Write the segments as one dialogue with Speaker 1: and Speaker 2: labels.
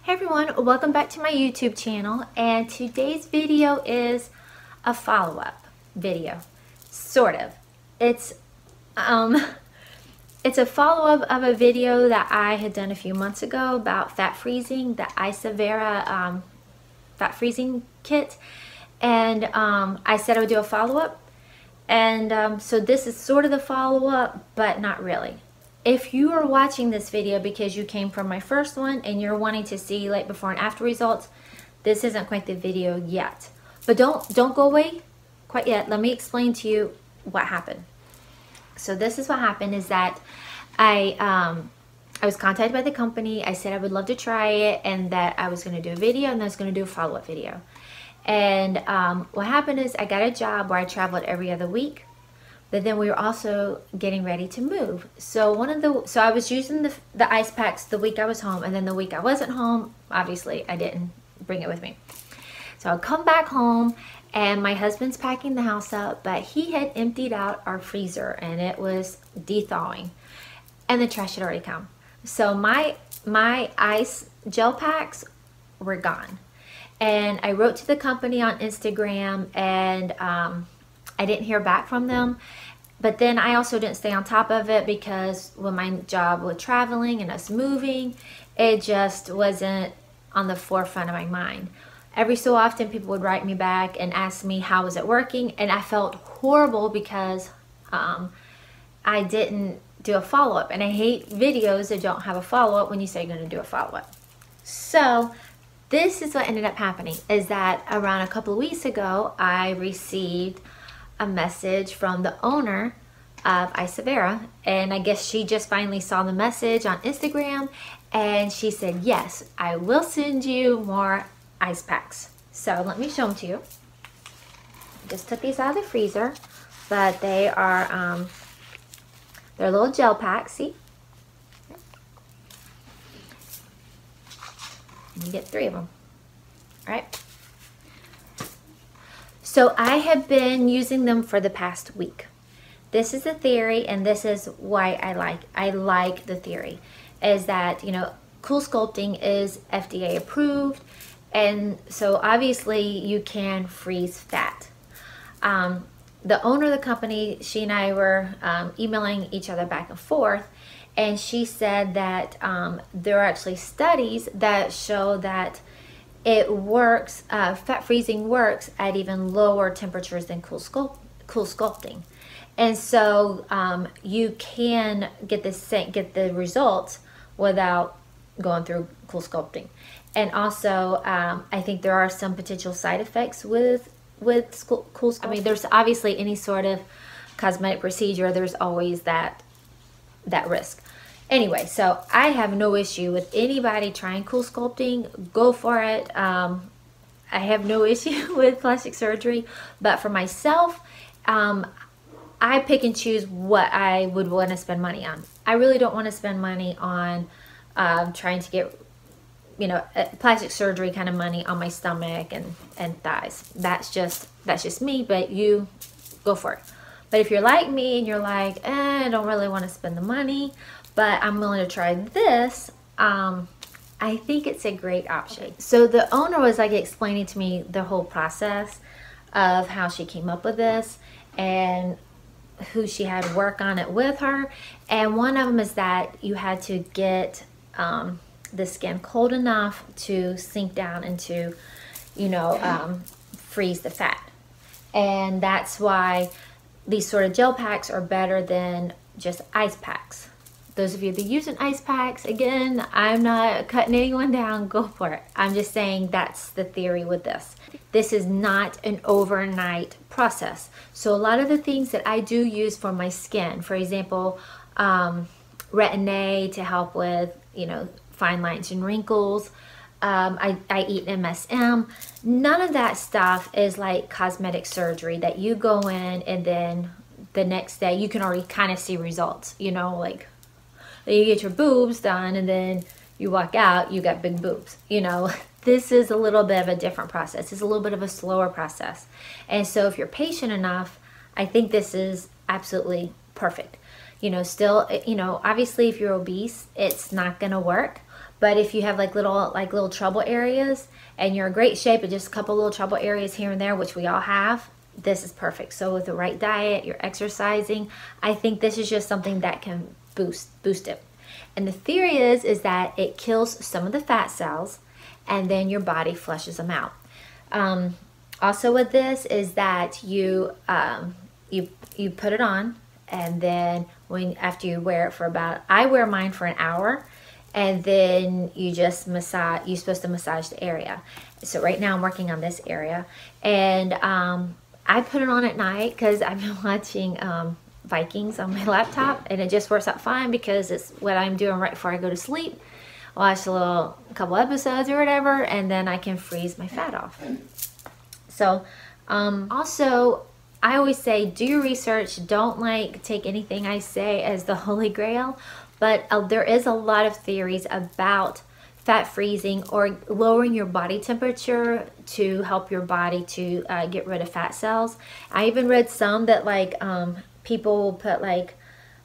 Speaker 1: Hey everyone, welcome back to my YouTube channel, and today's video is a follow-up video, sort of. It's it's a follow-up of a video that I had done a few months ago about fat freezing, the Isavera fat freezing kit, and I said I would do a follow-up, and so this is sort of the follow-up, but not really. If you are watching this video because you came from my first one and you're wanting to see like before and after results, this isn't quite the video yet. But don't go away quite yet. Let me explain to you what happened. So this is what happened is that I was contacted by the company. I said I would love to try it and that I was going to do a video and I was going to do a follow-up video. And what happened is I got a job where I traveled every other week. But then we were also getting ready to move. So I was using the ice packs the week I was home, and then the week I wasn't home, obviously I didn't bring it with me. So I'll come back home and my husband's packing the house up, but he had emptied out our freezer and it was de-thawing and the trash had already come. So my ice gel packs were gone. And I wrote to the company on Instagram and I didn't hear back from them, but then I also didn't stay on top of it because when my job with traveling and us moving, it just wasn't on the forefront of my mind. Every so often people would write me back and ask me how was it working, and I felt horrible because I didn't do a follow-up, and I hate videos that don't have a follow-up when you say you're going to do a follow-up. So this is what ended up happening, is that around a couple of weeks ago I received a message from the owner of Isavera, and I guess she just finally saw the message on Instagram and she said, yes, I will send you more ice packs. So let me show them to you. Just took these out of the freezer, but they are they're little gel packs, see? And you get 3 of them. All right. So I have been using them for the past week. This is the theory, and this is why I like the theory, is that, you know, Cool Sculpting is FDA approved, and so obviously you can freeze fat. The owner of the company, she and I were emailing each other back and forth, and she said that there are actually studies that show that it works, fat freezing works at even lower temperatures than cool sculpting. And so you can get the results without going through cool sculpting. And also I think there are some potential side effects with cool sculpting. I mean, there's obviously any sort of cosmetic procedure, there's always that risk. Anyway, so I have no issue with anybody trying cool sculpting. Go for it. I have no issue with plastic surgery, but for myself, I pick and choose what I would want to spend money on. I really don't want to spend money on trying to get, you know, plastic surgery kind of money on my stomach and thighs. That's just me, but you go for it. But if you're like me and you're like, I don't really want to spend the money, but I'm willing to try this, I think it's a great option. Okay. So the owner was like explaining to me the whole process of how she came up with this and who she had work on it with her. And one of them is that you had to get the skin cold enough to sink down into, you know, freeze the fat. And that's why these sort of gel packs are better than just ice packs. Those of you that use ice packs, again, I'm not cutting anyone down, go for it. I'm just saying that's the theory with this. This is not an overnight process. So a lot of the things that I do use for my skin, for example, Retin-A to help with, you know, fine lines and wrinkles, I eat MSM. None of that stuff is like cosmetic surgery that you go in and then the next day you can already kind of see results, you know, like you get your boobs done and then you walk out, you got big boobs, you know. This is a little bit of a different process. It's a little bit of a slower process. And so if you're patient enough, I think this is absolutely perfect. You know, still, you know, obviously if you're obese, it's not gonna work. But if you have like little trouble areas and you're in great shape, but just a couple little trouble areas here and there, which we all have, this is perfect. So with the right diet, you're exercising, I think this is just something that can boost it. And the theory is that it kills some of the fat cells and then your body flushes them out. Also with this is that you put it on, and then after you wear it for I wear mine for an hour, and then you just massage. You're supposed to massage the area. So right now I'm working on this area, and I put it on at night because I've been watching Vikings on my laptop, and it just works out fine because it's what I'm doing right before I go to sleep. Watch a couple episodes or whatever, and then I can freeze my fat off. So also, I always say do your research. Don't take anything I say as the holy grail, but there is a lot of theories about fat freezing or lowering your body temperature to help your body to get rid of fat cells. I even read some that people put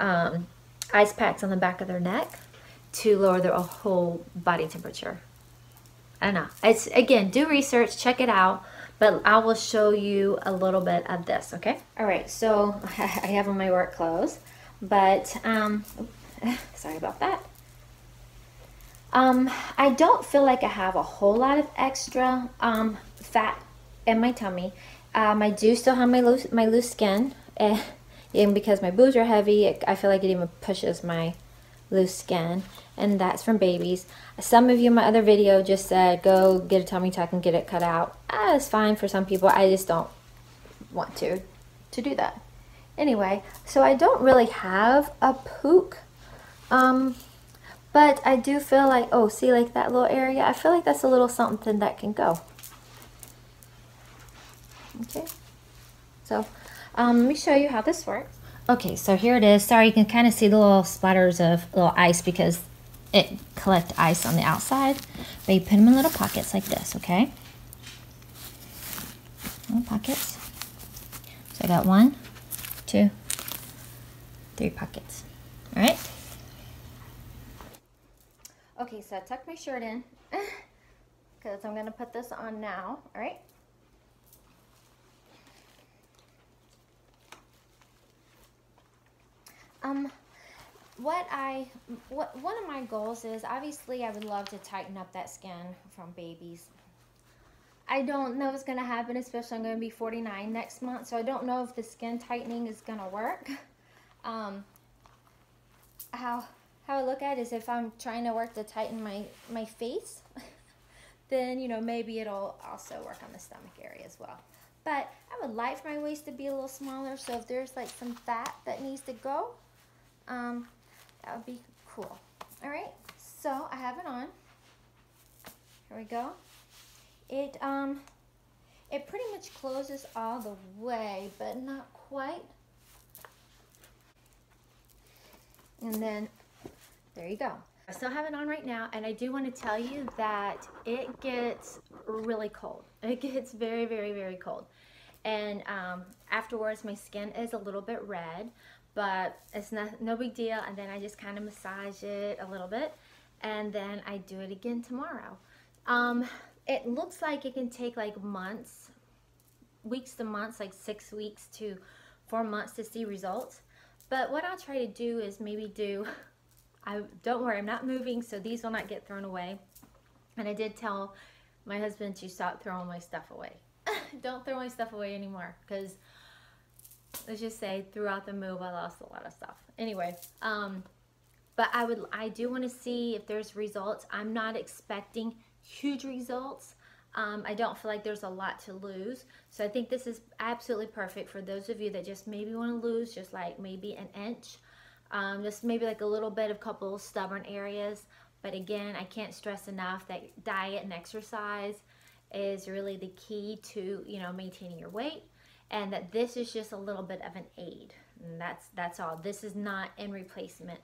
Speaker 1: ice packs on the back of their neck to lower their whole body temperature. I don't know. It's, again, do research, check it out, but I will show you a little bit of this, okay? All right, so I have on my work clothes, but sorry about that. I don't feel like I have a whole lot of extra fat in my tummy. I do still have my loose skin, and because my boobs are heavy, I feel like it even pushes my loose skin, and that's from babies. Some of you in my other video just said go get a tummy tuck and get it cut out. It's fine for some people. I just don't want to do that. Anyway, so I don't really have a pook, but I do feel like, oh, see, like that little area, I feel like that's a little something that can go. Okay, so let me show you how this works. Okay, so here it is. Sorry, you can kind of see the little splatters of little ice because it collects ice on the outside. But you put them in little pockets like this, okay? Little pockets. So I got 1, 2, 3 pockets. All right? Okay, so I tucked my shirt in because I'm going to put this on now, all right? One of my goals is, obviously I would love to tighten up that skin from babies. I don't know if it's going to happen, especially I'm going to be 49 next month, so I don't know if the skin tightening is going to work. How I look at it is if I'm trying to work to tighten my face, then, you know, maybe it'll also work on the stomach area as well. But I would like for my waist to be a little smaller, so if there's like some fat that needs to go, that would be cool. All right, so I have it on. Here we go. It pretty much closes all the way, but not quite. And then there you go. I still have it on right now, and I do want to tell you that it gets really cold. It gets very, very, very cold. And afterwards, my skin is a little bit red, but it's no big deal. And then I just kind of massage it a little bit, and then I do it again tomorrow. It looks like it can take like months, weeks to months, like 6 weeks to 4 months to see results. But what I'll try to do is maybe don't worry, I'm not moving, so these will not get thrown away. And I did tell my husband to stop throwing my stuff away. Don't throw my stuff away anymore, because let's just say throughout the move I lost a lot of stuff. Anyway, but I do want to see if there's results. I'm not expecting huge results. I don't feel like there's a lot to lose, so I think this is absolutely perfect for those of you that just maybe want to lose just like maybe an inch, just maybe like a little bit of couple stubborn areas. But again, I can't stress enough that diet and exercise is really the key to, you know, maintaining your weight, and that this is just a little bit of an aid, and that's all. This is not in replacement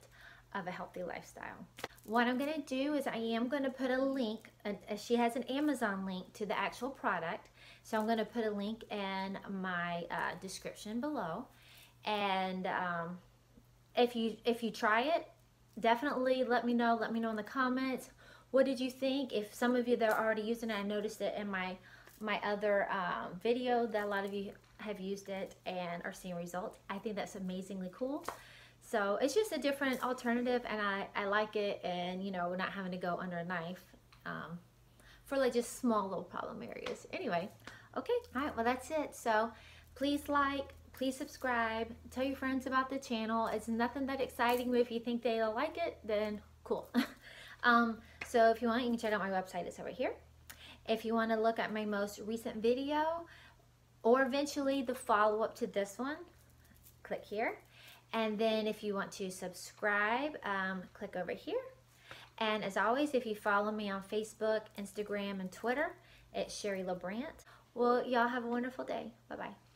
Speaker 1: of a healthy lifestyle. What I'm going to do is I am going to put a link, she has an Amazon link to the actual product, so I'm going to put a link in my description below. And if you try it, definitely let me know in the comments What did you think? If some of you that are already using it, I noticed it in my other video that a lot of you have used it and are seeing results. I think that's amazingly cool. So it's just a different alternative, and I like it, and you know, we're not having to go under a knife for like just small little problem areas. Anyway, okay, all right, well that's it. So please like, please subscribe, tell your friends about the channel. It's nothing that exciting, but if you think they'll like it, then cool. So if you want, you can check out my website. It's over here. If you want to look at my most recent video, or eventually the follow-up to this one, click here. And then if you want to subscribe, click over here. And as always, if you follow me on Facebook, Instagram, and Twitter, it's Sherry LaBrant. Well, y'all have a wonderful day. Bye-bye.